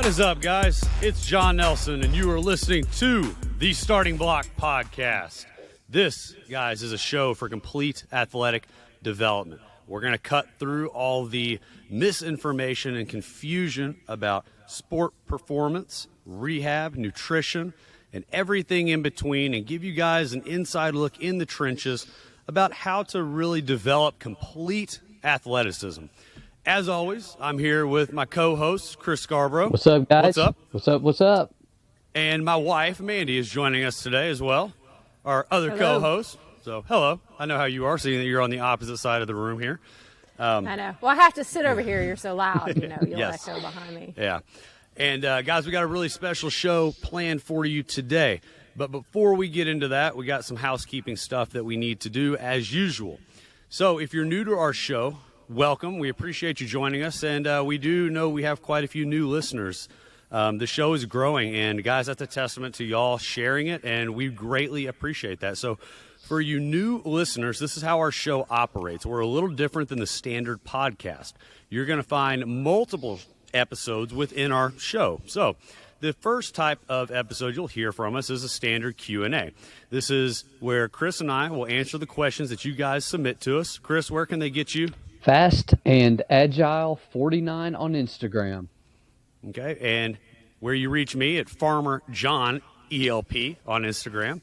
What is up, guys? It's John Nelson, and you are listening to the Starting Block Podcast. This, guys, is a show for complete athletic development. We're going to cut through all the misinformation and confusion about sport performance, rehab, nutrition, and everything in between, and give you guys an inside look in the trenches about how to really develop complete athleticism. As always, I'm here with my co-host, Chris Scarborough. What's up, guys? What's up? What's up? What's up? And my wife, Mandy, is joining us today as well, our other co-host. So, hello. I know how you are, seeing that you're on the opposite side of the room here. I know. Well, I have to sit over here. You're so loud, you'll Yes. echo behind me. Yeah. And, guys, we got a really special show planned for you today. But before we get into that, we got some housekeeping stuff that we need to do as usual. So, if you're new to our show, welcome. We appreciate you joining us, and we do know we have quite a few new listeners. The show is growing, and guys, that's a testament to y'all sharing it, and we greatly appreciate that. So for you new listeners, this is how our show operates. We're a little different than the standard podcast. You're going to find multiple episodes within our show. So the first type of episode you'll hear from us is a standard Q&A. This is where Chris and I will answer the questions that you guys submit to us. Chris, where can they get you? Fast and Agile 49 on Instagram. Okay, and where you reach me at Farmer John ELP on Instagram.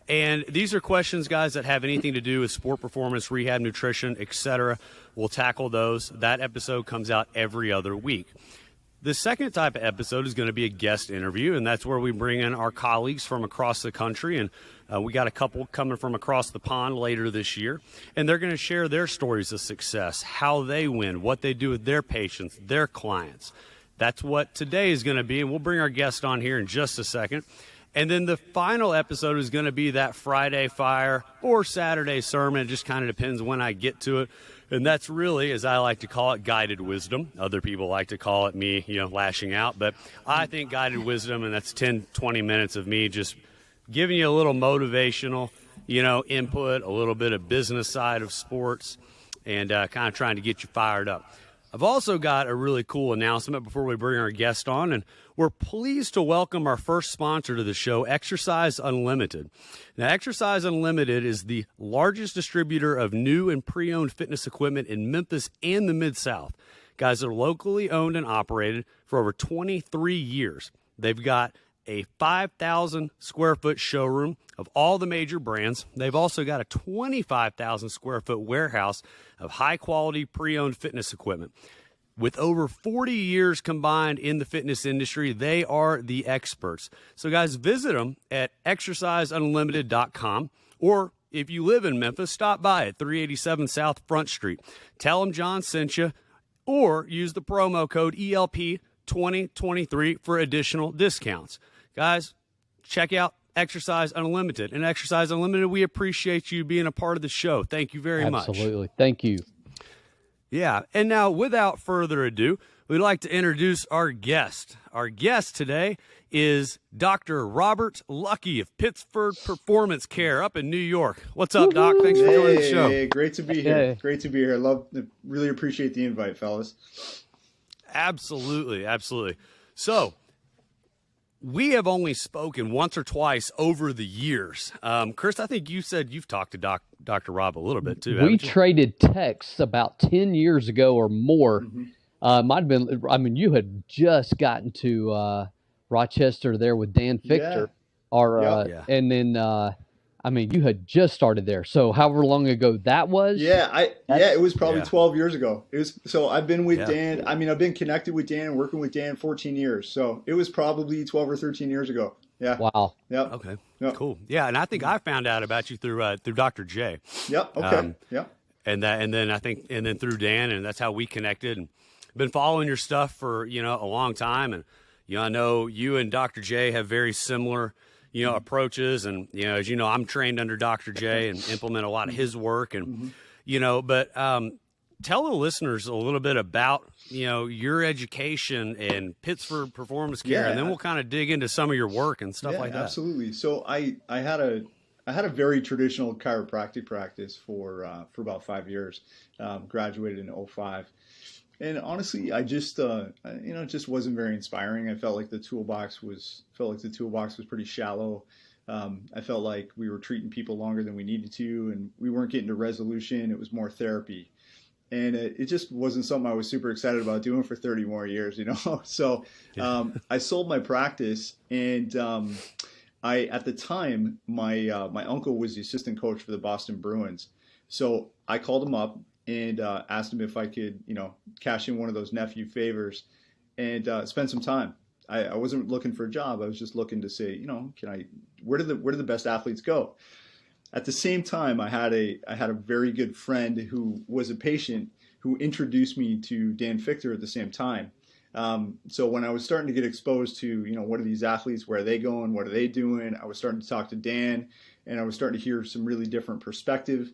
And these are questions, guys, that have anything to do with sport performance, rehab, nutrition, etc. We'll tackle those. That episode comes out every other week. The second type of episode is going to be a guest interview, and that's where we bring in our colleagues from across the country, and we got a couple coming from across the pond later this year, and they're going to share their stories of success, how they win, what they do with their patients, their clients. That's what today is going to be, and we'll bring our guest on here in just a second. And then the final episode is going to be that Friday Fire or Saturday Sermon. It just kind of depends when I get to it. And that's really, as I like to call it, guided wisdom. Other people like to call it me, lashing out. But I think guided wisdom, and that's 10, 20 minutes of me just giving you a little motivational, input, a little bit of business side of sports, and kind of trying to get you fired up. I've also got a really cool announcement before we bring our guest on, and we're pleased to welcome our first sponsor to the show, Exercise Unlimited. Now, Exercise Unlimited is the largest distributor of new and pre-owned fitness equipment in Memphis and the Mid-South. Guys, they're locally owned and operated for over 23 years. They've got a 5,000 square foot showroom of all the major brands. They've also got a 25,000 square foot warehouse of high quality pre-owned fitness equipment. With over 40 years combined in the fitness industry, they are the experts. So guys, visit them at exerciseunlimited.com, or if you live in Memphis, stop by at 387 South Front Street. Tell them John sent you, or use the promo code ELP2023 for additional discounts. Guys, check out Exercise Unlimited. And Exercise Unlimited, we appreciate you being a part of the show. Thank you very much. Absolutely. Thank you. Yeah. And now, without further ado, we'd like to introduce our guest. Our guest today is Dr. Robert Luckey of Pittsford Performance Care up in New York. What's up, Doc? Thanks for joining the show. Hey, great to be here. Great to be here. Really appreciate the invite, fellas. Absolutely. Absolutely. So, we have only spoken once or twice over the years. Chris, I think you said you've talked to Dr. Rob a little bit too. We traded texts about 10 years ago or more. Mm-hmm. Might have been, you had just gotten to Rochester there with Dan Fichter. Yeah. And then, you had just started there. So however long ago that was. It was probably 12 years ago. So I've been with Dan. I've been connected with Dan and working with Dan 14 years. So it was probably 12 or 13 years ago. Yeah. Wow. Yep. Okay. Yep. Cool. Yeah. And I think I found out about you through Dr. J. Yep. Okay. Yep. And then through Dan, and that's how we connected, and been following your stuff for, a long time. And, I know you and Dr. J have very similar approaches, and as you know, I'm trained under Dr. J and implement a lot of his work, and but tell the listeners a little bit about your education in Pittsford Performance Care, and then we'll kind of dig into some of your work and stuff like that. Absolutely. So I had a very traditional chiropractic practice for about 5 years. Graduated in 2005. And honestly, I just, it just wasn't very inspiring. I felt like the toolbox was pretty shallow. I felt like we were treating people longer than we needed to, and we weren't getting to resolution. It was more therapy, and it just wasn't something I was super excited about doing for 30 more years, So I sold my practice, and at the time, my uncle was the assistant coach for the Boston Bruins. So I called him up and asked him if I could, cash in one of those nephew favors and spend some time. I wasn't looking for a job. I was just looking to say, where do the best athletes go? At the same time, I had a very good friend who was a patient who introduced me to Dan Fichter at the same time. So when I was starting to get exposed to, what are these athletes, where are they going, what are they doing, I was starting to talk to Dan, and I was starting to hear some really different perspective.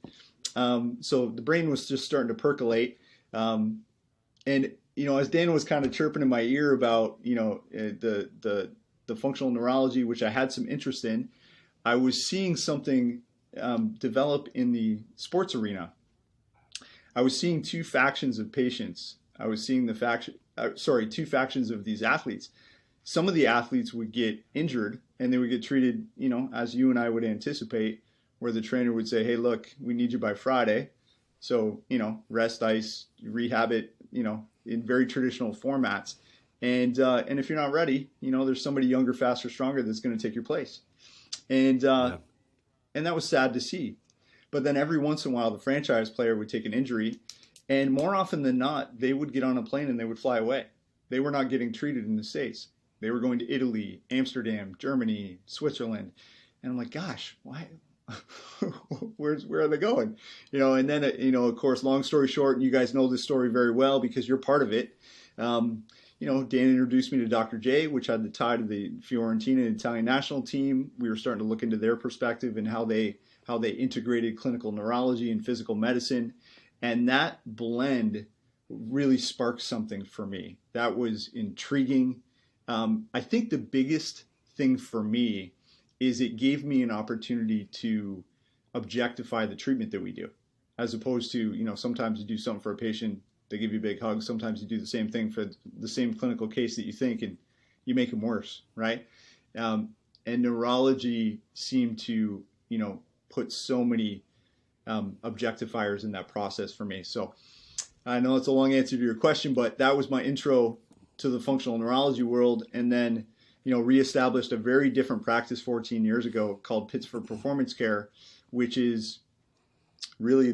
So the brain was just starting to percolate. And, as Dan was kind of chirping in my ear about, the functional neurology, which I had some interest in, I was seeing something develop in the sports arena. I was seeing two factions of patients. I was seeing two factions of these athletes. Some of the athletes would get injured and they would get treated, as you and I would anticipate, where the trainer would say, hey, look, we need you by Friday. So, rest, ice, rehab it, in very traditional formats. And if you're not ready, there's somebody younger, faster, stronger that's going to take your place. And that was sad to see. But then every once in a while, the franchise player would take an injury. And more often than not, they would get on a plane and they would fly away. They were not getting treated in the States. They were going to Italy, Amsterdam, Germany, Switzerland. And I'm like, gosh, why? Where are they going? And then, of course, long story short, and you guys know this story very well because you're part of it. Dan introduced me to Dr. J, which had the tie to the Fiorentina Italian national team. We were starting to look into their perspective and how they integrated clinical neurology and physical medicine. And that blend really sparked something for me. That was intriguing. I think the biggest thing for me is it gave me an opportunity to objectify the treatment that we do, as opposed to, sometimes you do something for a patient, they give you a big hug. Sometimes you do the same thing for the same clinical case that you think, and you make them worse, right? And neurology seemed to, put so many objectifiers in that process for me. So I know it's a long answer to your question, but that was my intro to the functional neurology world. And then, reestablished a very different practice 14 years ago called Pittsford Performance Care, which is really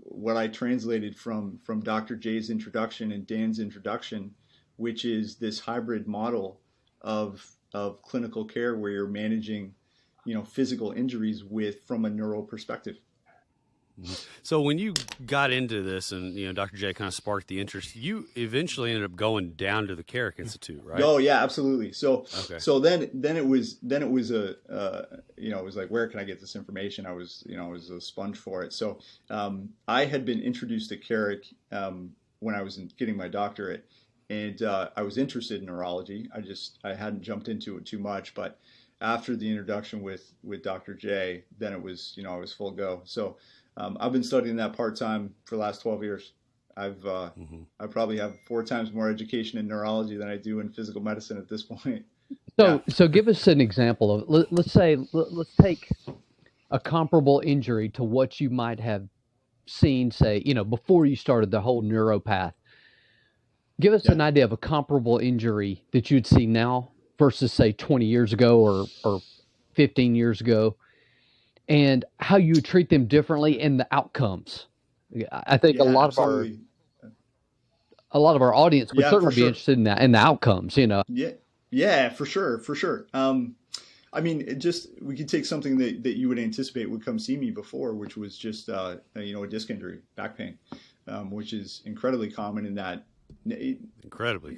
what I translated from Dr. J's introduction and Dan's introduction, which is this hybrid model of clinical care where you're managing, physical injuries from a neural perspective. So when you got into this and, Dr. J kind of sparked the interest, you eventually ended up going down to the Carrick Institute, right? Oh yeah, absolutely. So, okay. So then it was it was like, where can I get this information? I was a sponge for it. So, I had been introduced to Carrick, when I was getting my doctorate, and, I was interested in neurology. I hadn't jumped into it too much, but after the introduction with Dr. J, then it was, I was full go. So, I've been studying that part-time for the last 12 years. I probably have 4 times more education in neurology than I do in physical medicine at this point. So give us an example of, let's take a comparable injury to what you might have seen, say, before you started the whole neuropath. Give us an idea of a comparable injury that you'd see now versus, say, 20 years ago or 15 years ago, and how you treat them differently and the outcomes. I think a lot absolutely. of our audience would certainly be interested in that and the outcomes. Yeah, for sure. I mean, we could take something that you would anticipate would come see me before, which was just a disc injury, back pain, which is incredibly common in that. Incredibly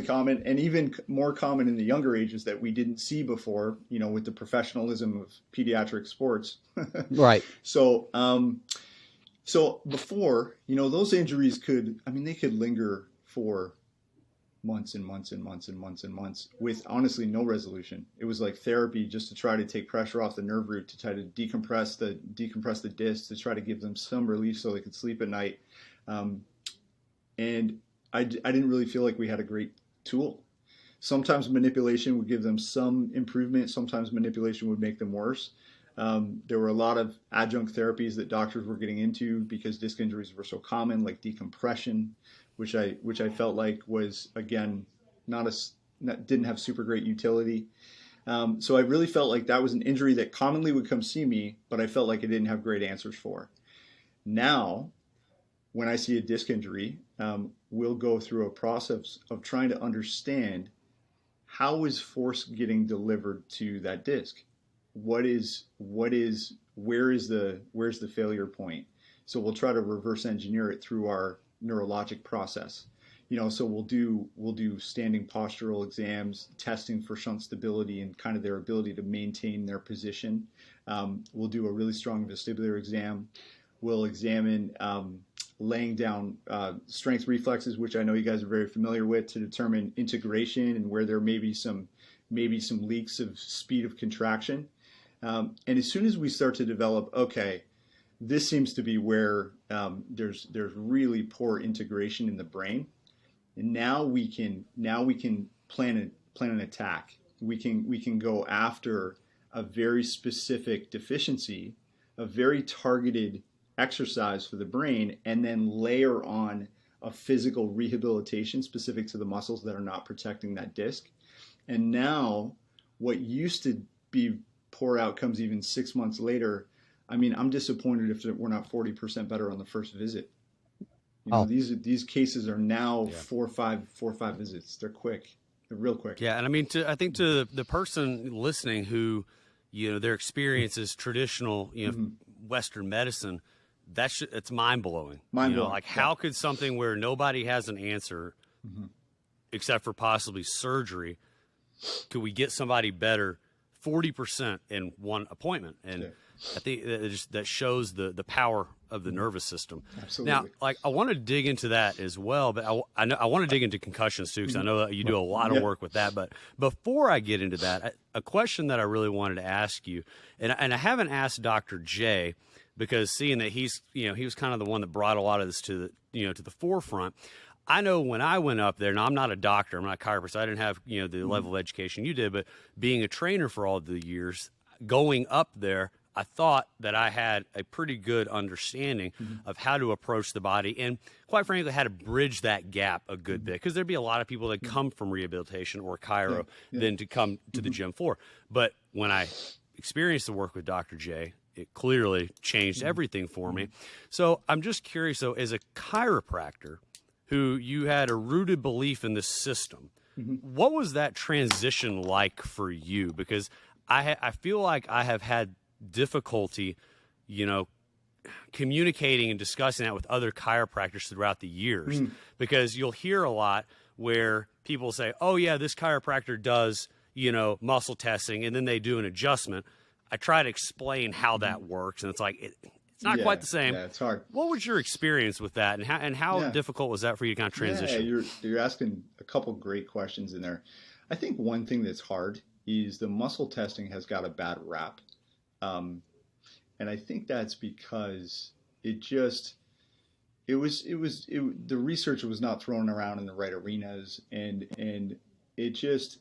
common, and even more common in the younger ages that we didn't see before, with the professionalism of pediatric sports. Right. So before, those injuries could linger for months and months and months and months and months with honestly no resolution. It was like therapy just to try to take pressure off the nerve root, to try to decompress the disc, to try to give them some relief so they could sleep at night. And I didn't really feel like we had a great tool. Sometimes manipulation would give them some improvement. Sometimes manipulation would make them worse. There were a lot of adjunct therapies that doctors were getting into because disc injuries were so common, like decompression, which I felt like was, again, didn't have super great utility. So I really felt like that was an injury that commonly would come see me, but I felt like I didn't have great answers for. Now, when I see a disc injury, we'll go through a process of trying to understand how is force getting delivered to that disc. Where's the failure point? So we'll try to reverse engineer it through our neurologic process. So we'll do standing postural exams, testing for shunt stability and kind of their ability to maintain their position. We'll do a really strong vestibular exam. We'll examine laying down strength reflexes, which I know you guys are very familiar with, to determine integration and where there may be some leaks of speed of contraction. And as soon as we start to develop, okay, this seems to be where there's really poor integration in the brain, and now we can plan an attack. We can go after a very specific deficiency, a very targeted exercise for the brain, and then layer on a physical rehabilitation specific to the muscles that are not protecting that disc. And now what used to be poor outcomes even 6 months later, I mean, I'm disappointed if we're not 40% better on the first visit. These cases are now 4 or 5 visits. They're quick. They're real quick. Yeah, and I mean, I think to the person listening who, their experience is traditional, Western medicine, it's mind blowing. How could something where nobody has an answer, except for possibly surgery, could we get somebody better 40% in one appointment? And I think that shows the power of the nervous system. Absolutely. Now, I want to dig into that as well, but I want to dig into concussions too, because I know that you do a lot of work with that. But before I get into that, a question that I really wanted to ask you, and I haven't asked Dr. J, because seeing that he was kind of the one that brought a lot of this to the forefront. I know when I went up there, now I'm not a doctor, I'm not a chiropractor, so I didn't have the level of education you did, but being a trainer for all the years, going up there, I thought that I had a pretty good understanding of how to approach the body, and quite frankly, how to bridge that gap a good bit, because there'd be a lot of people that come from rehabilitation or chiro than to come to the gym for. But when I experienced the work with Dr. J, it clearly changed everything for me. So I'm just curious, though, as a chiropractor who you had a rooted belief in this system, what was that transition like for you? Because I feel like I have had difficulty, communicating and discussing that with other chiropractors throughout the years, because you'll hear a lot where people say, oh yeah, this chiropractor does, muscle testing, and then they do an adjustment. I try to explain how that works, and it's like, it's not quite the same. Yeah, it's hard. What was your experience with that, and how difficult was that for you to kind of transition? Yeah, you're asking a couple great questions in there. I think one thing that's hard is the muscle testing has got a bad rap. And I think that's because the research was not thrown around in the right arenas, and it just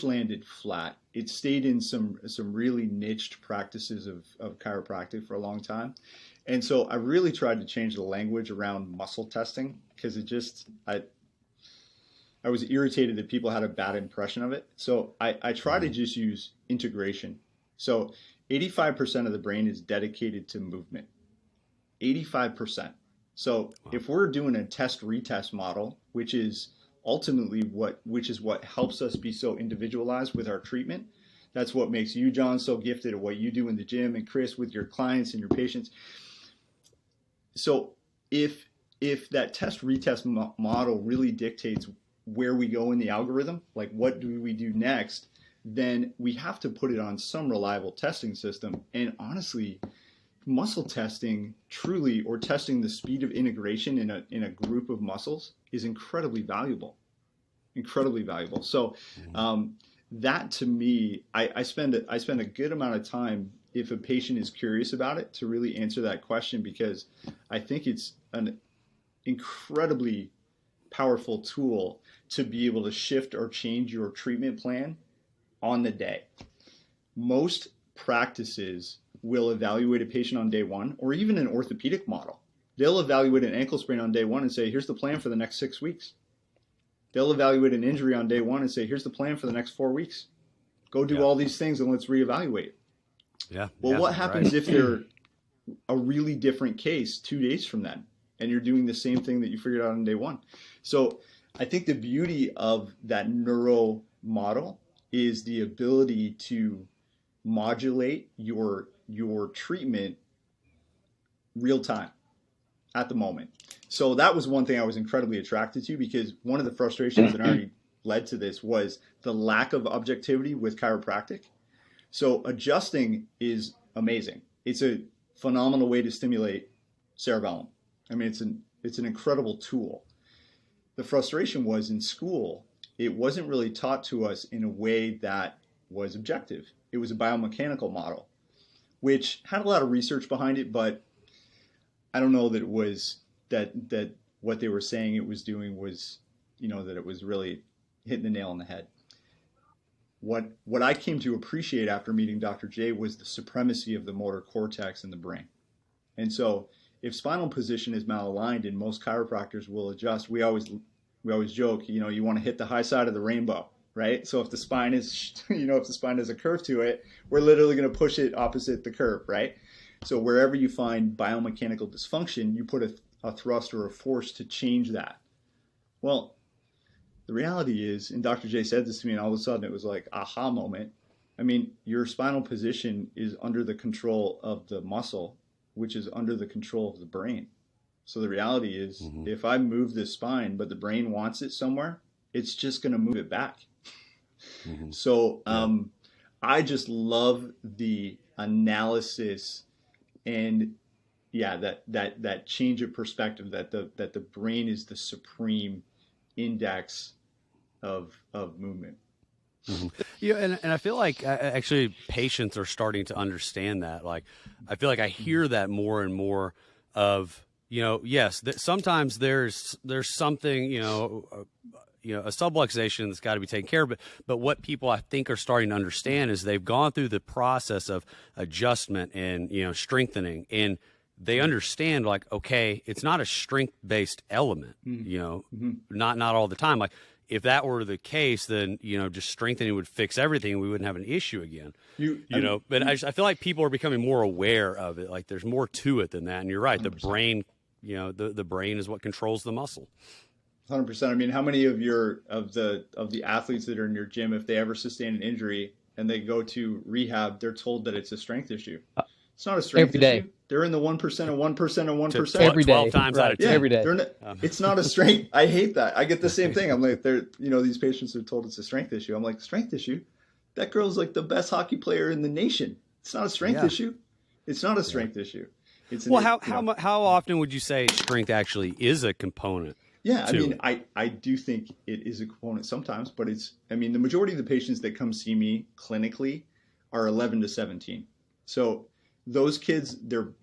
landed flat. It stayed in some really niched practices of chiropractic for a long time. And so I really tried to change the language around muscle testing, because I was irritated that people had a bad impression of it. So I try to just use integration. So 85% of the brain is dedicated to movement. 85%. So if we're doing a test-retest model, which is ultimately what helps us be so individualized with our treatment, that's what makes you, John, so gifted at what you do in the gym, and Chris with your clients and your patients. So if that test-retest model really dictates where we go in the algorithm, like what do we do next, then we have to put it on some reliable testing system. And honestly, muscle testing truly, or testing the speed of integration in a group of muscles, is incredibly valuable. So that, to me, I spend a good amount of time, if a patient is curious about it, to really answer that question, because I think it's an incredibly powerful tool to be able to shift or change your treatment plan on the day. Most practices will evaluate a patient on day one, or even an orthopedic model. They'll evaluate an ankle sprain on day one and say, here's the plan for the next 6 weeks. They'll evaluate an injury on day one and say, here's the plan for the next 4 weeks. Go do all these things and let's reevaluate. Yeah. Well, what happens if they're a really different case 2 days from then and you're doing the same thing that you figured out on day one? So I think the beauty of that neuro model is the ability to modulate your treatment real time at the moment. So that was one thing I was incredibly attracted to, because one of the frustrations that already led to this was the lack of objectivity with chiropractic. So adjusting is amazing. It's a phenomenal way to stimulate cerebellum. I mean, it's an incredible tool. The frustration was in school, it wasn't really taught to us in a way that was objective. It was a biomechanical model, which had a lot of research behind it, but I don't know that it was that what they were saying it was doing was, that it was really hitting the nail on the head. What I came to appreciate after meeting Dr. J was the supremacy of the motor cortex in the brain. And so if spinal position is malaligned, and most chiropractors will adjust, we always joke, you want to hit the high side of the rainbow, right? So if the spine is, if the spine has a curve to it, we're literally going to push it opposite the curve, right? So wherever you find biomechanical dysfunction, you put a thrust or a force to change that. Well, the reality is, and Dr. J said this to me, and all of a sudden it was like aha moment. I mean, your spinal position is under the control of the muscle, which is under the control of the brain. So the reality is, if I move the spine, but the brain wants it somewhere, it's just going to move it back. So I just love the analysis and that change of perspective, that the brain is the supreme index of movement. And I feel like actually patients are starting to understand that. Like, I feel like I hear that more and more of, yes, sometimes there's something, a subluxation that's got to be taken care of. But what people I think are starting to understand is they've gone through the process of adjustment and, strengthening, and they understand, like, okay, it's not a strength-based element, not all the time. Like, if that were the case, then, just strengthening would fix everything. We wouldn't have an issue again, but I feel like people are becoming more aware of it. Like, there's more to it than that. And you're right. 100%. The brain, the brain is what controls the muscle. 100%. I mean, how many of the athletes that are in your gym, if they ever sustain an injury and they go to rehab, they're told that it's a strength issue? It's not a strength issue. They're in the 1% and 1% and 1%. Every day. 12 times out of 10. Every day. It's not a strength. I hate that. I get the same thing. I'm like, these patients are told it's a strength issue. I'm like, strength issue? That girl's like the best hockey player in the nation. It's not a strength issue. It's not a strength issue. It's how often would you say strength actually is a component? Yeah, I mean, I do think it is a component sometimes, but the majority of the patients that come see me clinically are 11 to 17. So those kids, they're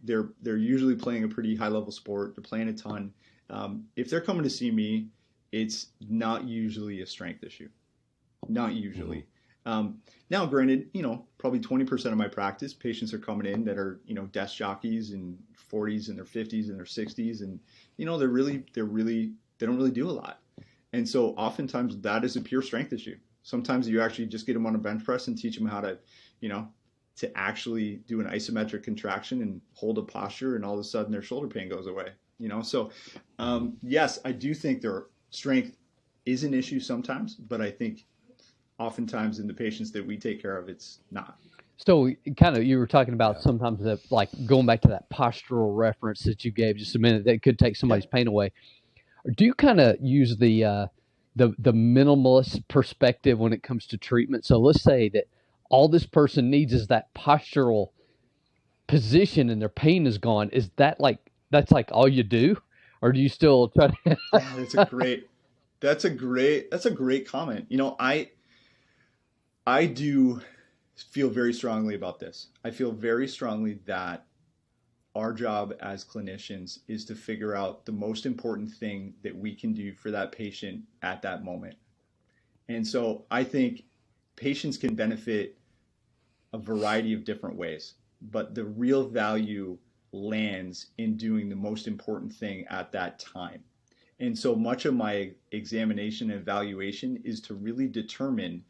usually playing a pretty high level sport. They're playing a ton. If they're coming to see me, it's not usually a strength issue. Not usually. Now, granted, probably 20% of my practice, patients are coming in that are, desk jockeys in 40s and their 50s and their 60s, and they don't really do a lot. And so oftentimes that is a pure strength issue. Sometimes you actually just get them on a bench press and teach them how to, to actually do an isometric contraction and hold a posture, and all of a sudden their shoulder pain goes away. So yes, I do think their strength is an issue sometimes, but I think oftentimes in the patients that we take care of, it's not. So you were talking about sometimes that, like, going back to that postural reference that you gave just a minute, that could take somebody's pain away. Or do you kind of use the minimalist perspective when it comes to treatment? So let's say that all this person needs is that postural position and their pain is gone. Is that that's all you do? Or do you still try to... Yeah, that's a great comment. I do feel very strongly about this. I feel very strongly that our job as clinicians is to figure out the most important thing that we can do for that patient at that moment. And so I think patients can benefit a variety of different ways, but the real value lands in doing the most important thing at that time. And so much of my examination and evaluation is to really determine,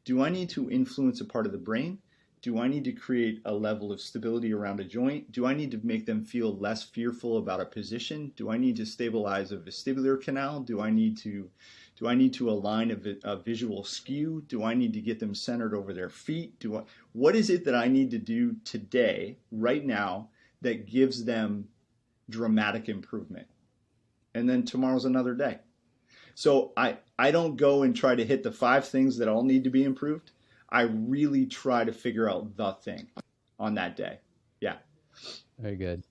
do I need to influence a part of the brain? Do I need to create a level of stability around a joint? Do I need to make them feel less fearful about a position? Do I need to stabilize a vestibular canal? Do I need to align a visual skew? Do I need to get them centered over their feet? What is it that I need to do today, right now, that gives them dramatic improvement? And then tomorrow's another day. So I don't go and try to hit the 5 things that all need to be improved. I really try to figure out the thing on that day. Yeah. Very good.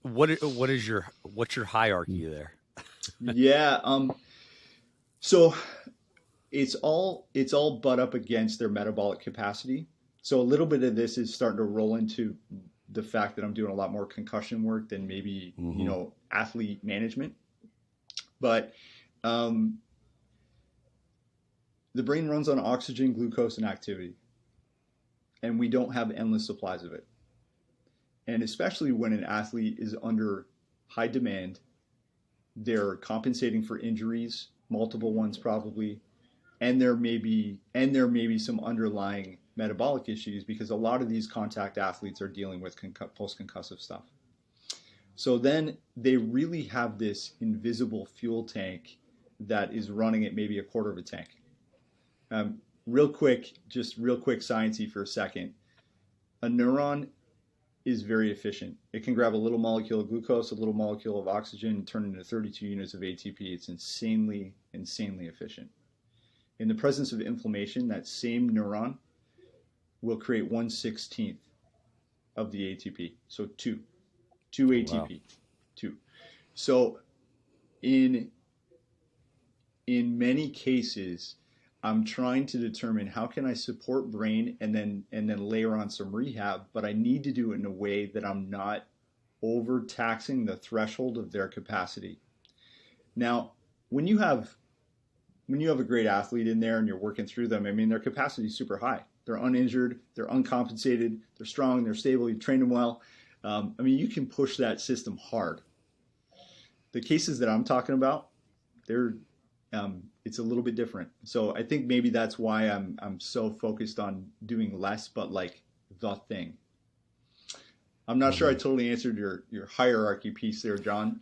What's your hierarchy there? Yeah. So it's all butt up against their metabolic capacity. So a little bit of this is starting to roll into the fact that I'm doing a lot more concussion work than maybe, athlete management. But the brain runs on oxygen, glucose, and activity. And we don't have endless supplies of it. And especially when an athlete is under high demand, they're compensating for injuries, multiple ones probably, and there may be some underlying metabolic issues because a lot of these contact athletes are dealing with post-concussive stuff. So then they really have this invisible fuel tank that is running at maybe a quarter of a tank. Real quick sciencey for a second. A neuron is very efficient. It can grab a little molecule of glucose, a little molecule of oxygen, and turn it into 32 units of ATP. It's insanely efficient. In the presence of inflammation, that same neuron will create 1/16 of the ATP. So two ATP. Wow. 2. So in many cases, I'm trying to determine how can I support brain and then layer on some rehab, but I need to do it in a way that I'm not overtaxing the threshold of their capacity. Now, when you have a great athlete in there and you're working through them, I mean, their capacity is super high. They're uninjured, they're uncompensated, they're strong, they're stable, you train them well. I mean, you can push that system hard. The cases that I'm talking about, it's a little bit different. So I think maybe that's why I'm so focused on doing less, but like the thing. I'm not sure I totally answered your hierarchy piece there, John.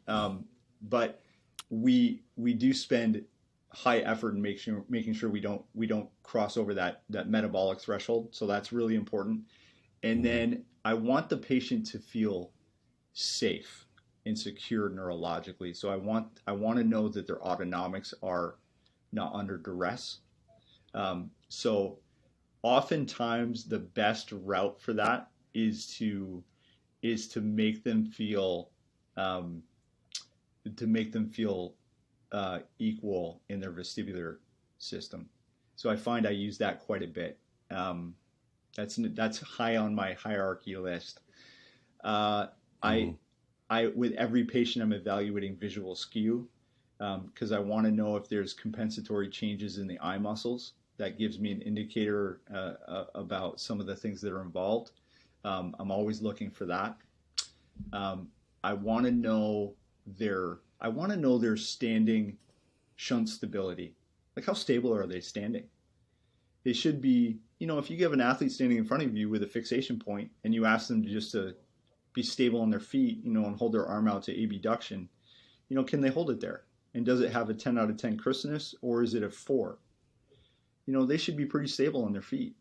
But we do spend high effort in making sure we don't cross over that metabolic threshold. So that's really important. And then I want the patient to feel safe and secure neurologically. So I want to know that their autonomics are not under duress. So oftentimes the best route for that is to make them feel equal in their vestibular system. So I find I use that quite a bit. That's high on my hierarchy list. With every patient, I'm evaluating visual skew because I want to know if there's compensatory changes in the eye muscles. That gives me an indicator about some of the things that are involved. I'm always looking for that. I want to know their standing shunt stability. Like, how stable are they standing? They should be, if you have an athlete standing in front of you with a fixation point and you ask them to be stable on their feet, and hold their arm out to abduction, can they hold it there? And does it have a 10 out of 10 crispness, or is it a 4? They should be pretty stable on their feet.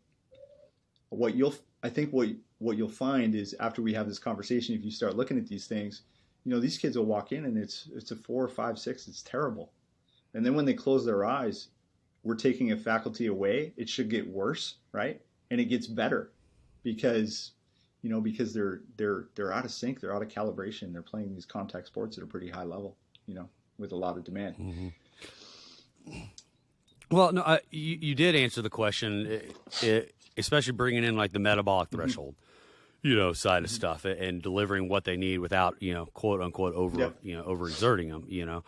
What you'll find is, after we have this conversation, if you start looking at these things, these kids will walk in and it's a 4, 5, 6. It's terrible. And then when they close their eyes, we're taking a faculty away. It should get worse, right? And it gets better because they're out of sync, they're out of calibration. They're playing these contact sports at a pretty high level, with a lot of demand. Mm-hmm. Well, no, you did answer the question, especially bringing in like the metabolic threshold. side of stuff and delivering what they need without, quote unquote overexerting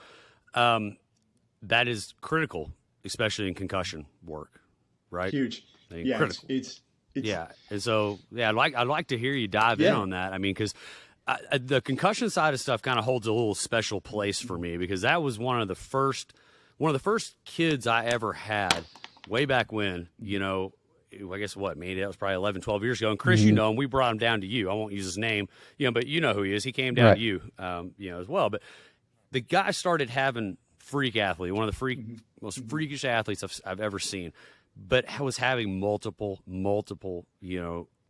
them, that is critical, especially in concussion work, right? Huge. I mean, Yeah. critical. It's Yeah. And so, I'd like to hear you dive in on that. I mean, because the concussion side of stuff kind of holds a little special place for me, because that was one of the first kids I ever had way back when, I guess maybe that was probably 11, 12 years ago. And Chris, you know him, we brought him down to you. I won't use his name, but you know who he is. He came down to you, as well. But the guy started having freak athlete, one of the most freakish athletes I've ever seen, but was having multiple,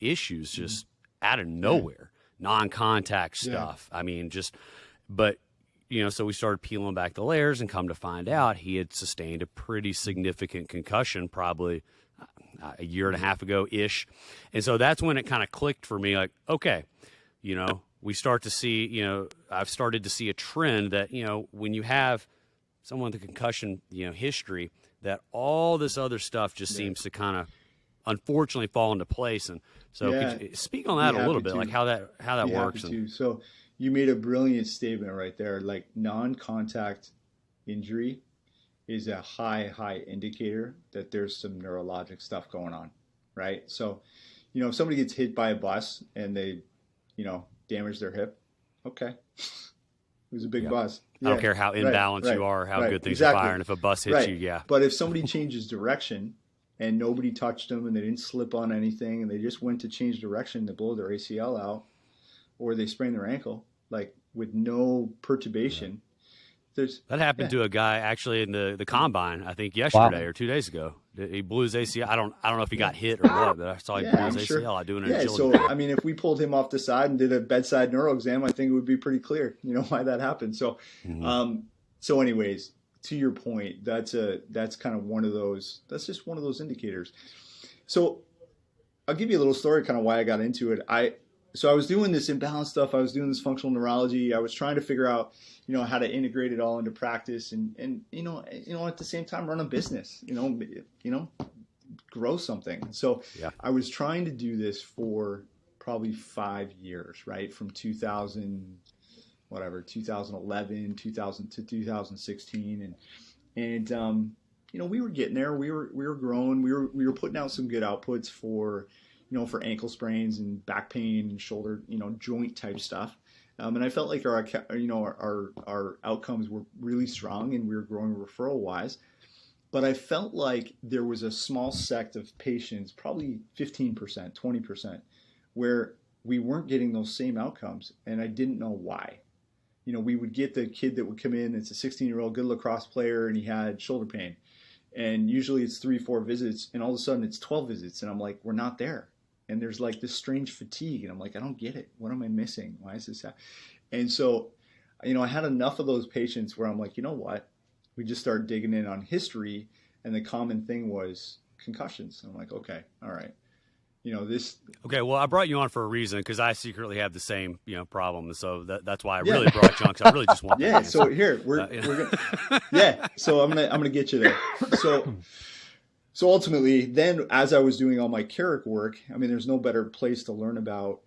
issues just out of nowhere, non-contact stuff. I mean, so we started peeling back the layers and come to find out he had sustained a pretty significant concussion, probably a year and a half ago-ish. And so that's when it kind of clicked for me, like, okay, we start to see, I've started to see a trend that, when you have someone with a concussion, history, that all this other stuff just seems to kind of, unfortunately, fall into place. And so could you speak on that a little bit, like how that works. So you made a brilliant statement right there. Like, non-contact injury is a high indicator that there's some neurologic stuff going on, right? So, if somebody gets hit by a bus and they, damage their hip, okay. It was a big bus. I don't care how imbalanced you are, how good things are firing. If a bus hits you, But if somebody changes direction and nobody touched them and they didn't slip on anything and they just went to change direction to blow their ACL out, or they sprain their ankle, like with no perturbation. That happened to a guy actually in the combine, I think yesterday or 2 days ago. He blew his ACL. I don't know if he got hit or what, but I saw he blew his ACL. I do an agility. So I mean, if we pulled him off the side and did a bedside neuro exam, I think it would be pretty clear, why that happened. So, so anyways, to your point, that's kind of one of those. That's just one of those indicators. So I'll give you a little story, kind of why I got into it. So I was doing this imbalance stuff. I was doing this functional neurology. I was trying to figure out, how to integrate it all into practice and at the same time run a business, grow something. So I was trying to do this for probably 5 years, right? From 2011, 2000 to 2016. And we were getting there. We were growing. We were putting out some good outputs for ankle sprains and back pain and shoulder, joint type stuff. And I felt like our outcomes were really strong and we were growing referral wise. But I felt like there was a small sect of patients, probably 15%, 20%, where we weren't getting those same outcomes. And I didn't know why. We would get the kid that would come in, it's a 16-year-old good lacrosse player, and he had shoulder pain. And usually it's 3-4 visits, and all of a sudden it's 12 visits. And I'm like, we're not there. And there's like this strange fatigue. And I'm like, I don't get it. What am I missing? Why is this happening? And so, I had enough of those patients where I'm like, you know what? We just started digging in on history. And the common thing was concussions. I'm like, okay, all right. This. Okay, well, I brought you on for a reason because I secretly have the same, problem. And so that's why I really brought you on, because I really just want that answer. So here, we're gonna, so I'm gonna get you there. So ultimately, then as I was doing all my Carrick work, I mean, there's no better place to learn about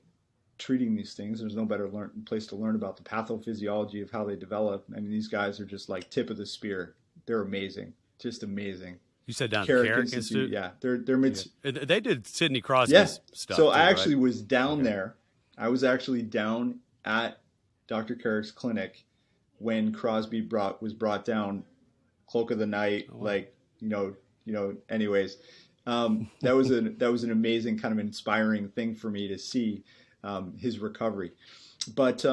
treating these things. There's no better place to learn about the pathophysiology of how they develop. I mean, these guys are just like tip of the spear. They're amazing, just amazing. You said down at the Carrick Institute? Yeah, they're mid. They did Sidney Crosby's stuff. So I actually was down there. I was actually down at Dr. Carrick's clinic when Crosby was brought down, cloak of the night, anyways, that was an amazing kind of inspiring thing for me to see, his recovery. But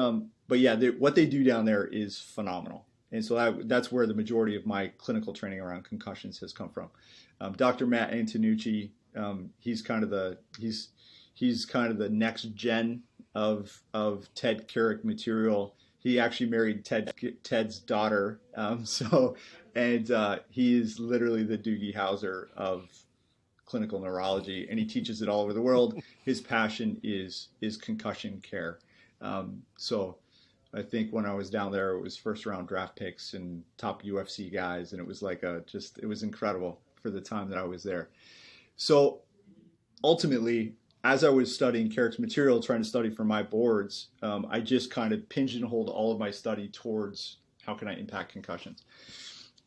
yeah, what they do down there is phenomenal. And so that's where the majority of my clinical training around concussions has come from. Dr. Matt Antonucci, he's kind of the next gen of Ted Carrick material. He actually married Ted's daughter. He is literally the Doogie Howser of clinical neurology, and he teaches it all over the world. His passion is concussion care. So I think when I was down there, it was first round draft picks and top UFC guys. And it was like it was incredible for the time that I was there. So ultimately, as I was studying Carrick's material, trying to study for my boards, I just kind of pigeonholed all of my study towards how can I impact concussions.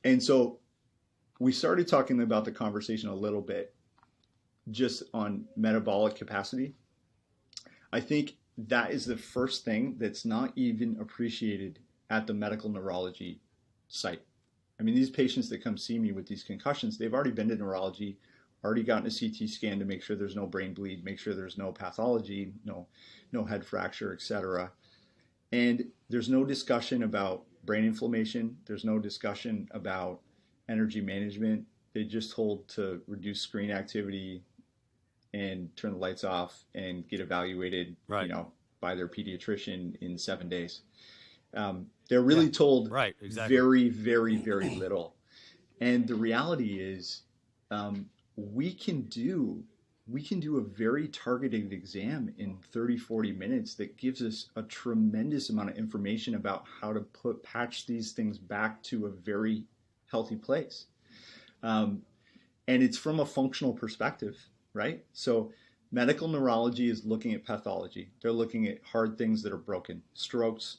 And so we started talking about the conversation a little bit just on metabolic capacity. I think that is the first thing that's not even appreciated at the medical neurology site. I mean, these patients that come see me with these concussions, they've already been to neurology, already gotten a CT scan to make sure there's no brain bleed, make sure there's no pathology, no head fracture, etc. And there's no discussion about brain inflammation. There's no discussion about energy management. They just told to reduce screen activity and turn the lights off and get evaluated, right, by their pediatrician in 7 days. They're really told right, exactly, very, very, very little. And the reality is, we can do a very targeted exam in 30, 40 minutes that gives us a tremendous amount of information about how to patch these things back to a very healthy place. And it's from a functional perspective, right? So medical neurology is looking at pathology. They're looking at hard things that are broken, strokes,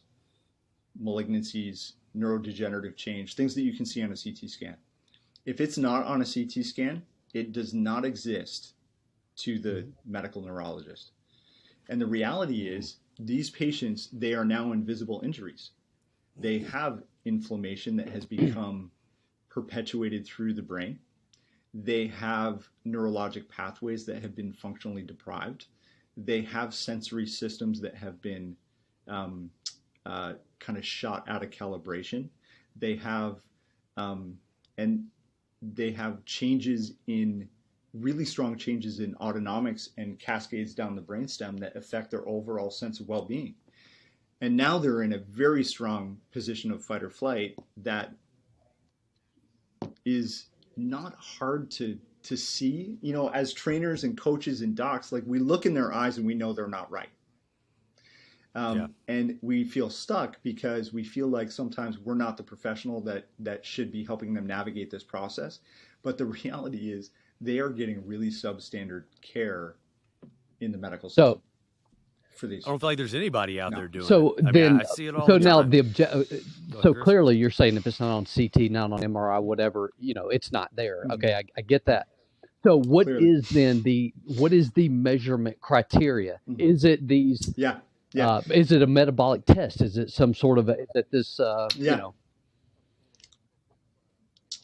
malignancies, neurodegenerative change, things that you can see on a CT scan. If it's not on a CT scan, it does not exist to the medical neurologist. And the reality is, these patients, they are now invisible injuries. They have inflammation that has become perpetuated through the brain. They have neurologic pathways that have been functionally deprived. They have sensory systems that have been kind of shot out of calibration. They have they have changes in really strong changes in autonomics and cascades down the brainstem that affect their overall sense of well-being. And now they're in a very strong position of fight or flight that is not hard to see. As trainers and coaches and docs, like, we look in their eyes and we know they're not right. And we feel stuck because we feel like sometimes we're not the professional that should be helping them navigate this process. But the reality is, they are getting really substandard care in the medical system for these. I don't feel like there's anybody out there doing so it. then, I see it all so the now time. so clearly you're saying if it's not on CT, not on MRI, whatever, it's not there. Mm-hmm. Okay, I get that. So what is then what is the measurement criteria? Mm-hmm. Is it these? Yeah. Is it a metabolic test? Is it some sort of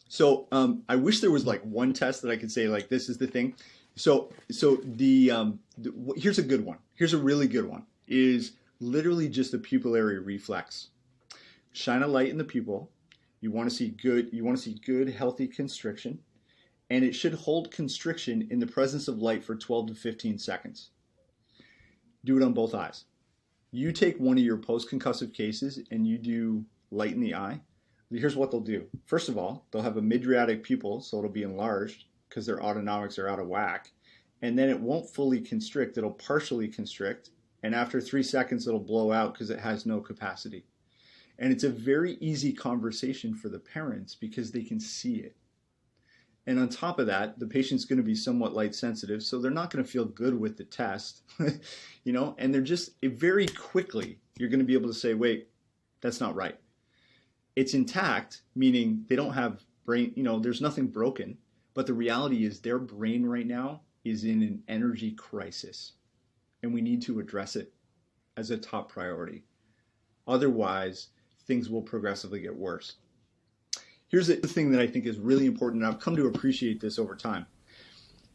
So I wish there was like one test that I could say, like, this is the thing. So here's a good one. Here's a really good one. Is literally just the pupillary reflex. Shine a light in the pupil. You want to see good healthy constriction, and it should hold constriction in the presence of light for 12 to 15 seconds. Do it on both eyes. You take one of your post-concussive cases and you do light in the eye. Here's what they'll do. First of all, they'll have a midriatic pupil, so it'll be enlarged because their autonomics are out of whack. And then it won't fully constrict. It'll partially constrict. And after 3 seconds, it'll blow out because it has no capacity. And it's a very easy conversation for the parents because they can see it. And on top of that, the patient's going to be somewhat light sensitive, so they're not going to feel good with the test, and they're just very quickly, you're going to be able to say, wait, that's not right. It's intact, meaning they don't have brain, there's nothing broken, but the reality is their brain right now is in an energy crisis, and we need to address it as a top priority. Otherwise, things will progressively get worse. Here's the thing that I think is really important, and I've come to appreciate this over time.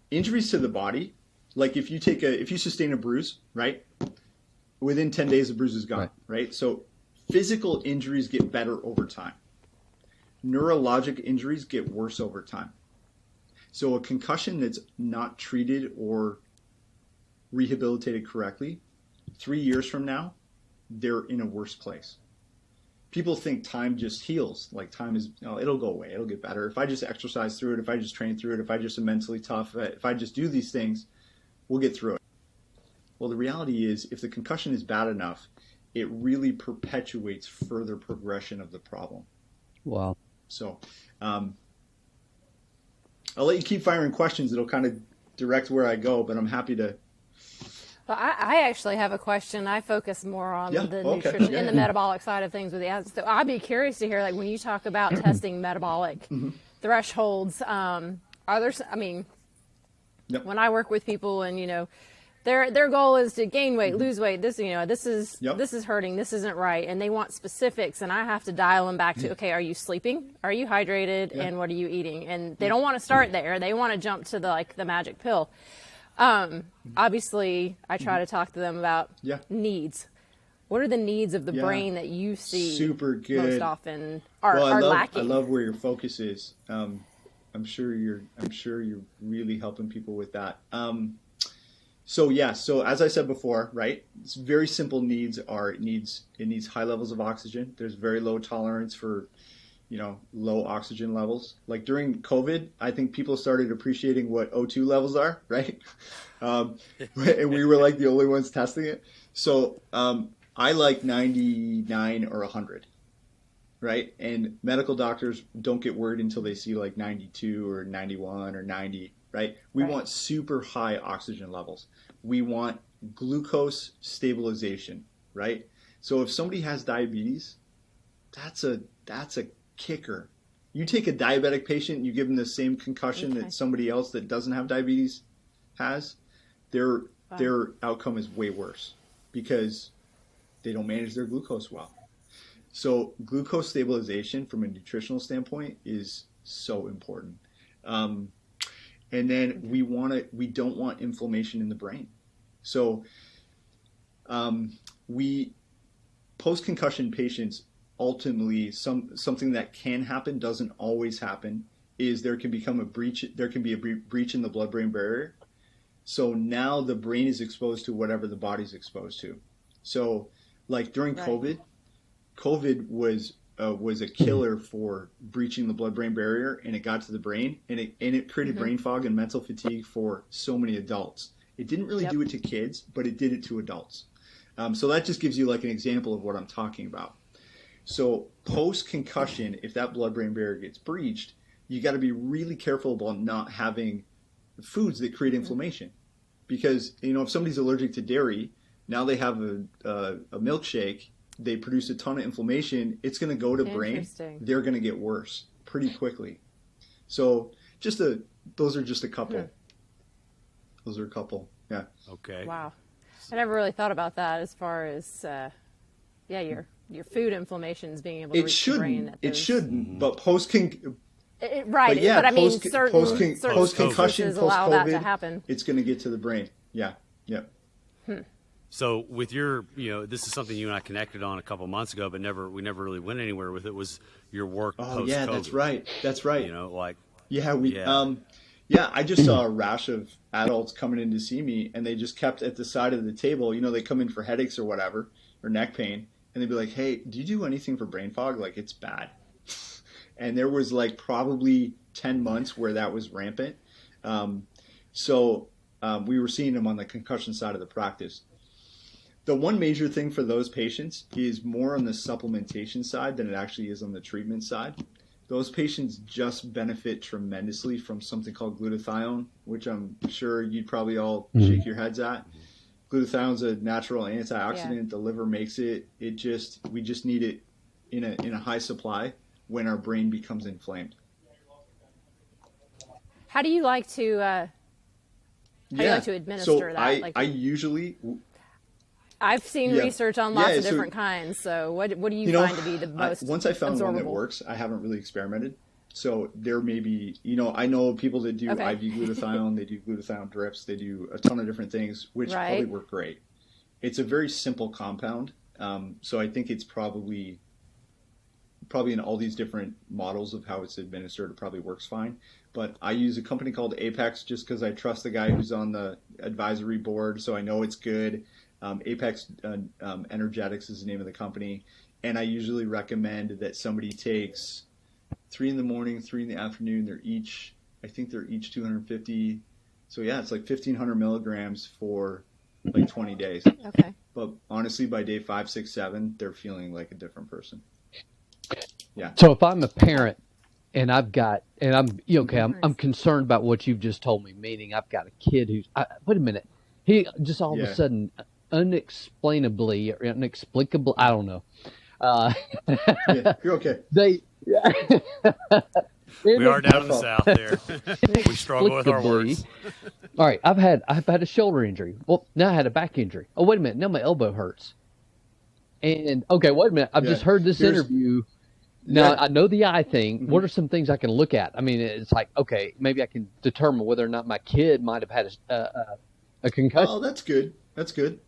Injuries to the body, like if you sustain a bruise, right? Within 10 days, the bruise is gone, right? So physical injuries get better over time. Neurologic injuries get worse over time. So a concussion that's not treated or rehabilitated correctly, 3 years from now, they're in a worse place. People think time just heals. Like time is, it'll go away. It'll get better. If I just exercise through it, if I just train through it, if I just am mentally tough, if I just do these things, we'll get through it. Well, the reality is, if the concussion is bad enough, it really perpetuates further progression of the problem. Wow. So I'll let you keep firing questions. It'll kind of direct where I go, but I'm happy to Well, I actually have a question. I focus more on Yeah, the okay. nutrition Yeah, and the yeah. metabolic side of things with the athletes. So I'd be curious to hear, like, when you talk about testing metabolic thresholds, are there, I mean, Yep. when I work with people and, you know, their goal is to gain weight, lose weight, this, you know, this is Yep. this is hurting, this isn't right, and they want specifics, and I have to dial them back to, okay, are you sleeping? Are you hydrated? Yeah. And what are you eating? And they don't want to start there. They want to jump to the magic pill. Obviously, I try to talk to them about Yeah. needs. What are the needs of the Yeah. brain that you see Super good. most often are Well, lacking? I love where your focus is. I'm sure you're really helping people with that. So as I said before, right? It's very simple needs are it needs high levels of oxygen. There's very low tolerance for, low oxygen levels. Like during COVID, I think people started appreciating what O2 levels are, right? And we were like the only ones testing it. So I like 99 or 100. Right? And medical doctors don't get worried until they see like 92 or 91 or 90, right? We Right. want super high oxygen levels. We want glucose stabilization, right? So if somebody has diabetes, that's a kicker. You take a diabetic patient, you give them the same concussion Okay. that somebody else that doesn't have diabetes has, their outcome is way worse because they don't manage their glucose well. So glucose stabilization from a nutritional standpoint is so important. And then we don't want inflammation in the brain. So post-concussion patients, ultimately something that can happen, doesn't always happen, is there can be a breach in the blood-brain barrier. So now the brain is exposed to whatever the body's exposed to. So like during Right. COVID was a killer for breaching the blood-brain barrier, and it got to the brain, and it created brain fog and mental fatigue for so many adults. It didn't really Yep. do it to kids, but it did it to adults. So that just gives you like an example of what I'm talking about. So post-concussion, if that blood-brain barrier gets breached, you got to be really careful about not having foods that create inflammation, because if somebody's allergic to dairy, now they have a milkshake. They produce a ton of inflammation. It's going to go to brain. Interesting. They're going to get worse pretty quickly. So those are just a couple. Those are a couple. Yeah. Okay. Wow. I never really thought about that as far as, your food inflammations being able to reach the brain. That It those- shouldn't. But Right. But yeah, I mean, post- certain post-concussion, instances allow that to post-COVID, happen. it's going to get to the brain. Yeah. Yeah. So with your, this is something you and I connected on a couple months ago, but we never really went anywhere with it. Was your work Oh post-COVID? yeah, that's right. That's right. Yeah. I just saw a rash of adults coming in to see me, and they just kept at the side of the table. They come in for headaches or whatever, or neck pain, and they'd be like, "Hey, do you do anything for brain fog? Like, it's bad." And there was like probably 10 months where that was rampant. So we were seeing them on the concussion side of the practice. The one major thing for those patients is more on the supplementation side than it actually is on the treatment side. Those patients just benefit tremendously from something called glutathione, which I'm sure you'd probably all shake your heads at. Glutathione's a natural antioxidant. Yeah. The liver makes it. We just need it in a high supply when our brain becomes inflamed. How do you like to administer that? I usually I've seen Yeah. research on Yeah, lots of so- different kinds. So what do you find to be the most once I found one that absorbable? works, I haven't really experimented. So there may be, I know people that do Okay. IV glutathione, they do glutathione drips, they do a ton of different things, which probably Right. work great. It's a very simple compound, so I think it's probably in all these different models of how it's administered, it probably works fine. But I use a company called Apex just because I trust the guy who's on the advisory board, so I know it's good. Apex Energetics is the name of the company, and I usually recommend that somebody takes 3 in the morning, 3 in the afternoon. I think they're each 250. So yeah, it's like 1,500 milligrams for like 20 days. Okay. But honestly, by day 5, 6, 7, they're feeling like a different person. Yeah. So if I'm a parent and I'm concerned about what you've just told me, meaning I've got a kid wait a minute, He just all of a Yeah. sudden, unexplainably or inexplicable, I don't know. Uh, Yeah. You're okay. they We are down My in the fault. South there. We struggle with our inexplicably. words. All right, I've had a shoulder injury. Well, now I had a back injury. Oh, wait a minute. Now my elbow hurts. And okay, wait a minute. I've Yeah. just heard this Here's interview. Now yeah. I know the eye thing. Hmm. What are some things I can look at? I mean, it's like, okay, maybe I can determine whether or not my kid might have had a concussion. Oh, that's good. That's good.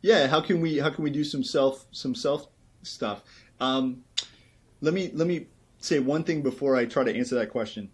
Yeah. How can we do some self stuff? Um, let me say one thing before I try to answer that question.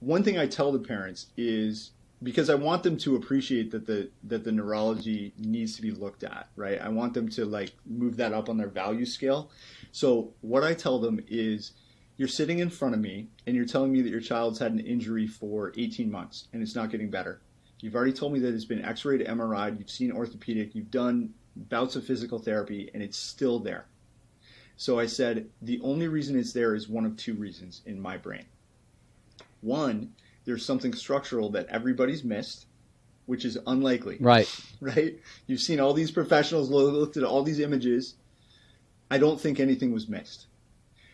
One thing I tell the parents is, because I want them to appreciate that the neurology needs to be looked at, right? I want them to like move that up on their value scale. So what I tell them is, you're sitting in front of me and you're telling me that your child's had an injury for 18 months and it's not getting better. You've already told me that it's been x-rayed, MRI'd, you've seen orthopedic, you've done bouts of physical therapy, and it's still there. So I said, the only reason it's there is one of two reasons in my brain. One, there's something structural that everybody's missed, which is unlikely, Right. right? You've seen all these professionals, looked at all these images. I don't think anything was missed.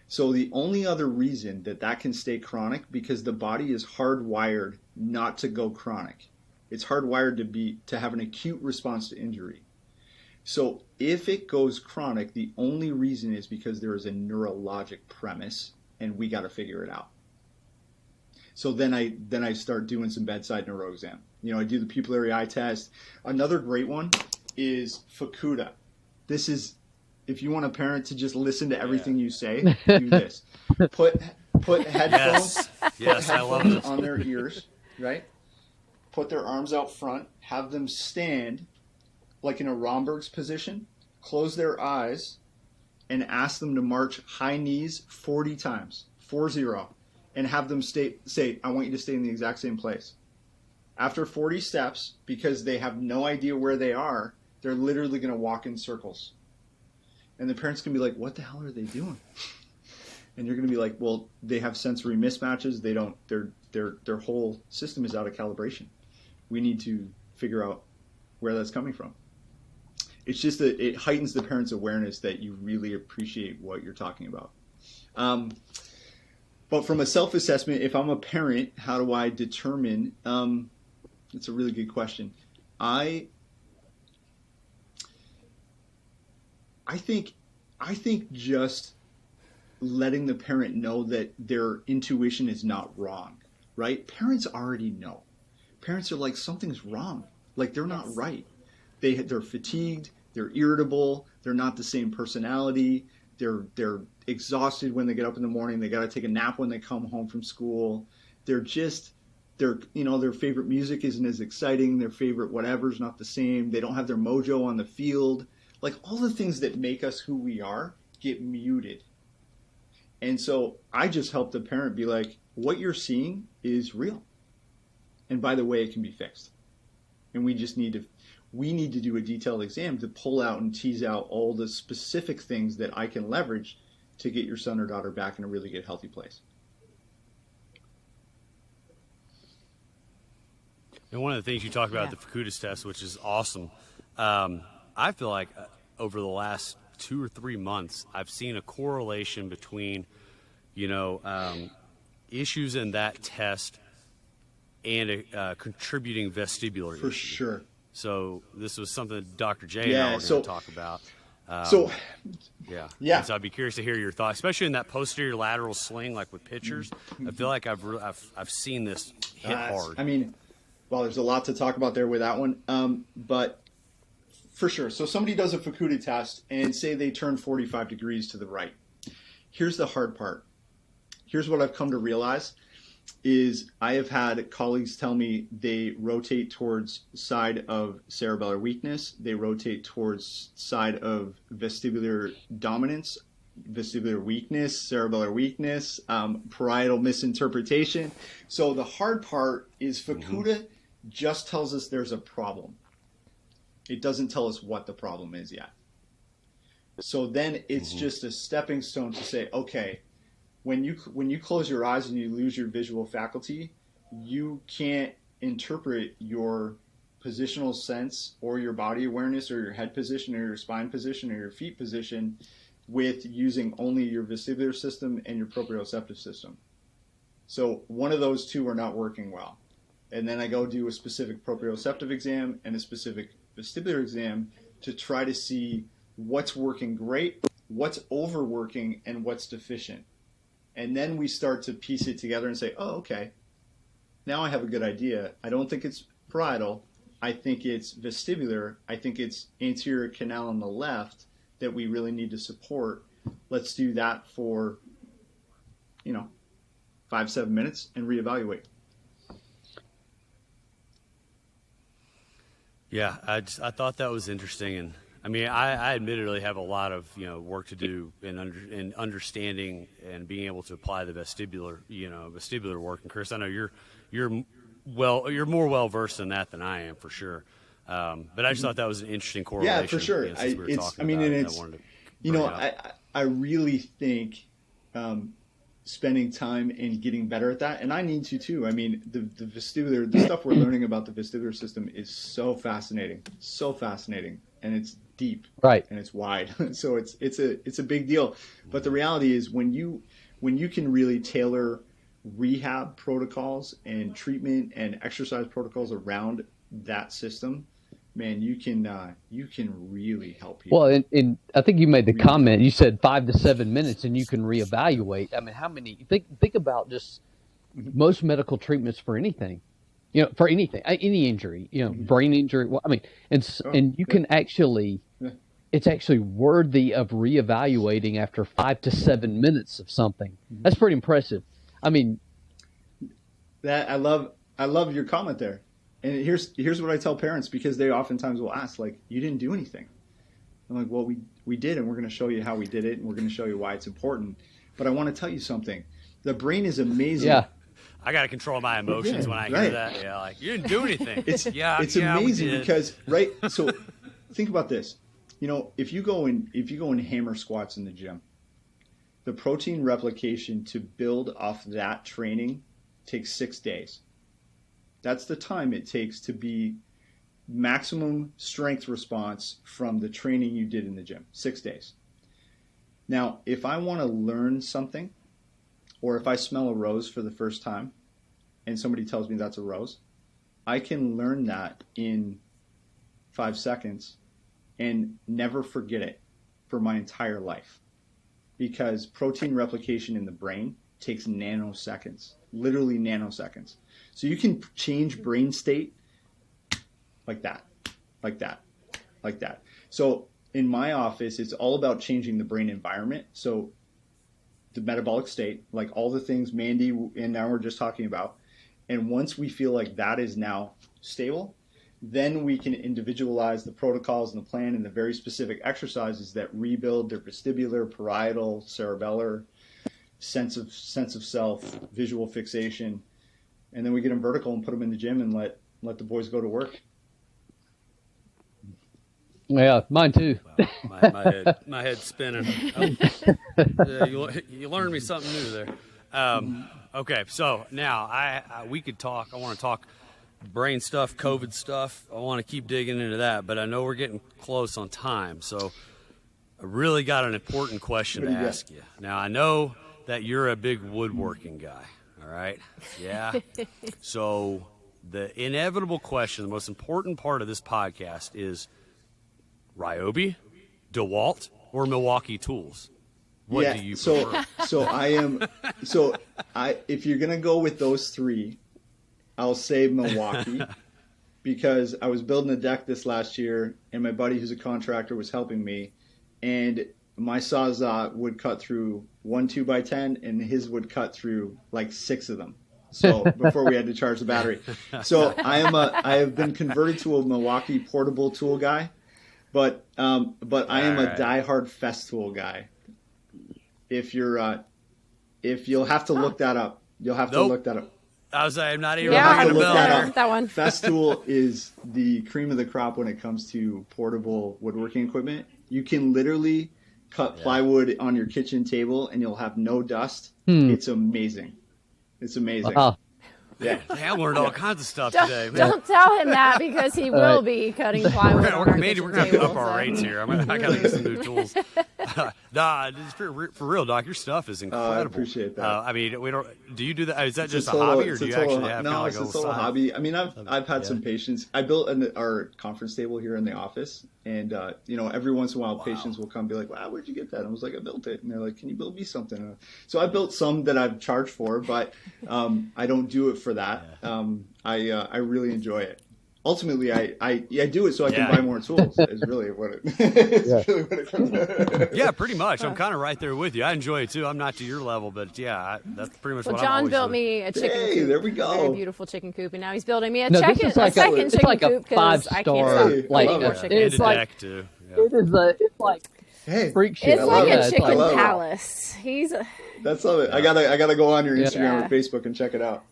So the only other reason that can stay chronic, because the body is hardwired not to go chronic. It's hardwired to have an acute response to injury. So if it goes chronic, the only reason is because there is a neurologic premise, and we got to figure it out. So then I start doing some bedside neuro exam. I do the pupillary eye test. Another great one is Fukuda. This is, if you want a parent to just listen to everything you say, do this. Put headphones, Yes, I love this. on their ears, right? Put their arms out front, have them stand like in a Romberg's position, close their eyes, and ask them to march high knees 40 times, 40, and have them say, I want you to stay in the exact same place. After 40 steps, because they have no idea where they are, they're literally going to walk in circles. And the parents can be like, what the hell are they doing? And you're going to be like, well, they have sensory mismatches. They don't, their whole system is out of calibration. We need to figure out where that's coming from. It's just that it heightens the parents' awareness that you really appreciate what you're talking about. But from a self-assessment, if I'm a parent, how do I determine? It's a really good question. I think just letting the parent know that their intuition is not wrong, right? Parents already know. Parents are like, something's wrong. Like, they're not right. They're fatigued. They're irritable. They're not the same personality. They're exhausted when they get up in the morning. They got to take a nap when they come home from school. Their favorite music isn't as exciting. Their favorite whatever's not the same. They don't have their mojo on the field. Like, all the things that make us who we are get muted. And so I just help the parent be like, what you're seeing is real. And by the way, it can be fixed. And we need to do a detailed exam to pull out and tease out all the specific things that I can leverage to get your son or daughter back in a really good, healthy place. And one of the things you talked about, the Fukuda's test, which is awesome. I feel like over the last 2 or 3 months, I've seen a correlation between, issues in that test and contributing vestibular For issues. sure. So this was something that Dr. J and I were going to talk about. Yeah. And so I'd be curious to hear your thoughts, especially in that posterior lateral sling, like with pitchers. I feel like I've seen this hit hard. I mean, well, there's a lot to talk about there with that one, but for sure. So somebody does a Fukuda test and say they turn 45 degrees to the right. Here's the hard part. Here's what I've come to realize is I have had colleagues tell me they rotate towards side of cerebellar weakness. They rotate towards side of vestibular dominance, vestibular weakness, cerebellar weakness, parietal misinterpretation. So the hard part is Fukuda just tells us there's a problem. It doesn't tell us what the problem is yet. So then it's just a stepping stone to say, okay, when you close your eyes and you lose your visual faculty, you can't interpret your positional sense or your body awareness or your head position or your spine position or your feet position with using only your vestibular system and your proprioceptive system. So one of those two are not working well. And then I go do a specific proprioceptive exam and a specific vestibular exam to try to see what's working great, what's overworking, and what's deficient. And then we start to piece it together and say, oh, okay, now I have a good idea. I don't think it's parietal. I think it's vestibular. I think it's anterior canal on the left that we really need to support. Let's do that for, 5-7 minutes and reevaluate. Yeah, I thought that was interesting, and I mean, I admittedly have a lot of work to do in understanding and being able to apply the vestibular work. And Chris, I know you're more well versed in that than I am for sure. But I just thought that was an interesting correlation. Yeah, for sure. I really think spending time and getting better at that, and I need to too. I mean, the vestibular, the stuff we're learning about the vestibular system is so fascinating, and it's deep, right, and it's wide. So it's a big deal. But the reality is, when you can really tailor rehab protocols and treatment and exercise protocols around that system, man, you can really help people. Well, and I think you made the comment. You said 5 to 7 minutes, and you can reevaluate. I mean, how many? Think about just most medical treatments for anything. For anything, any injury. Brain injury. Well, I mean, and you can actually. Yeah. It's actually worthy of reevaluating after 5 to 7 minutes of something. That's pretty impressive. I mean, that I love your comment there. And here's what I tell parents, because they oftentimes will ask, like, you didn't do anything. I'm like, well, we did, and we're going to show you how we did it, and we're going to show you why it's important. But I want to tell you something. The brain is amazing. Yeah. I got to control my emotions when I hear that. Yeah, like, you didn't do anything. It's amazing because, right? So think about this. If you go in hammer squats in the gym, the protein replication to build off that training takes 6 days. That's the time it takes to be maximum strength response from the training you did in the gym. 6 days. Now, if I want to learn something, or if I smell a rose for the first time and somebody tells me that's a rose, I can learn that in 5 seconds and never forget it for my entire life, because protein replication in the brain takes nanoseconds, literally nanoseconds. So you can change brain state like that. So in my office, it's all about changing the brain environment. So the metabolic state, like all the things Mandy and now we're just talking about. And once we feel like that is now stable, then we can individualize the protocols and the plan and the very specific exercises that rebuild their vestibular, parietal, cerebellar, sense of self, visual fixation. And then we get them vertical and put them in the gym and let the boys go to work. Yeah, mine too. Wow, my head's spinning. Yeah, you learned me something new there. Okay, so now we could talk. I want to talk brain stuff, COVID stuff. I want to keep digging into that, but I know we're getting close on time. So I really got an important question to ask you. Now, I know that you're a big woodworking guy, all right? Yeah. So the inevitable question, the most important part of this podcast is Ryobi, DeWalt, or Milwaukee Tools? What do you prefer? If you're going to go with those three, I'll say Milwaukee because I was building a deck this last year and my buddy who's a contractor was helping me, and my Sawzall would cut through 1 2x10 and his would cut through like 6 of them. So before we had to charge the battery. So I have been converted to a Milwaukee portable tool guy, but I am a diehard Festool guy. If you'll have to look that up. You'll have to look that up. I was like, I'm not even ringing a bell. That one. Festool is the cream of the crop when it comes to portable woodworking equipment. You can literally cut plywood on your kitchen table and you'll have no dust. It's amazing. It's amazing. Yeah. Hey, I learned all kinds of stuff Don't, today. Man. don't tell him that because he will be cutting plywood. We're on gonna, our Mandy, we're gonna kitchen have to up table, our so. rates here. I gotta get some new tools. Nah, for real, Doc. Your stuff is incredible. I appreciate that. I mean, we don't. Do you do that? Is that It's just a total- hobby, or it's do a you total- actually have no, kind of it's like a a total side? hobby. I mean, I've had some patients. I built our conference table here in the office, and every once in a while, patients will come and be like, "Wow, where'd you get that?" And I was like, "I built it." And they're like, "Can you build me something?" So I built some that I've charged for, but I don't do it for that. I really enjoy it. Ultimately, I do it so I can buy more tools. Is really what it comes to. Yeah, pretty much. I'm kind of right there with you. I enjoy it too. I'm not to your level, but yeah, that's pretty much Well, what I'm John always built doing. me a chicken Hey, coop. there we go. A very beautiful chicken coop, and now he's building me a No, second, this is like second it's chicken like a coop because I can't 5-star, stop like, eating more yeah. chicken. And It's a like- deck too. Yeah. It's like Hey, freak shit. It's I like love a it. It's chicken love it. palace. He's a, That's it. I gotta go on your Instagram Yeah. or Facebook and check it out.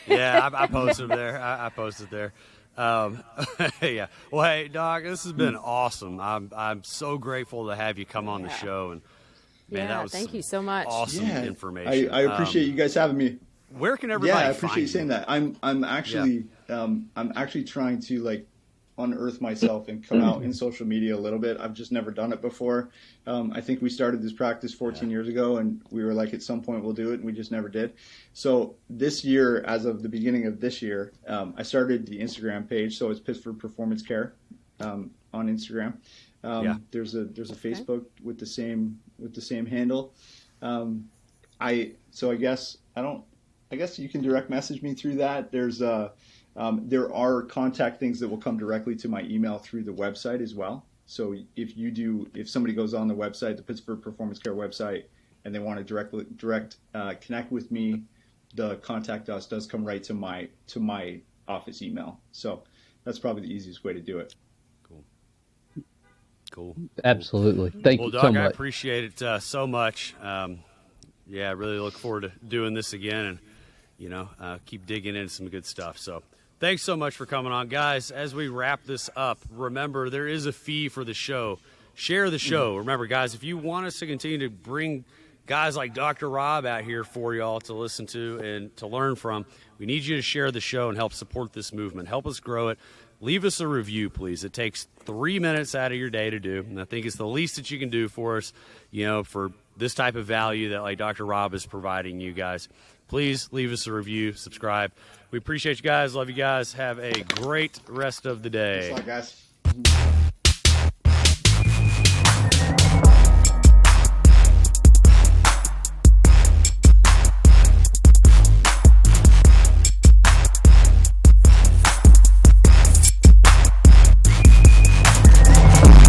Yeah, I posted there. I posted there. Yeah. Well, hey, Doc, this has been awesome. I'm so grateful to have you come on the show, and man, yeah. that was Thank you so much. awesome Yeah, information. I appreciate you guys having me. Where can everybody? Yeah, I appreciate you find saying that. I'm actually trying to like unearth myself and come out in social media a little bit. I've just never done it before. I think we started this practice 14 years ago, and we were like, at some point we'll do it, and we just never did. So this year, as of the beginning of this year, I started the Instagram page. So it's Pittsford Performance Care on Instagram. There's a Facebook with the same handle. I guess you can direct message me through that. There are contact things that will come directly to my email through the website as well. So if somebody goes on the website, the Pittsford Performance Care website, and they want to direct connect with me, the contact us does come right to my office email. So that's probably the easiest way to do it. Cool. Absolutely. Thank Well, you Doc, so much. I appreciate it so much. Yeah, I really look forward to doing this again, and keep digging into some good stuff. So thanks so much for coming on, guys. As we wrap this up, remember there is a fee for the show. Share the show. Remember, guys, if you want us to continue to bring guys like Dr. Rob out here for y'all to listen to and to learn from, we need you to share the show and help support this movement. Help us grow it. Leave us a review, please. It takes 3 minutes out of your day to do, and I think it's the least that you can do for us, for this type of value that like Dr. Rob is providing you guys. Please leave us a review, subscribe. We appreciate you guys. Love you guys. Have a great rest of the day. Thanks a lot, guys.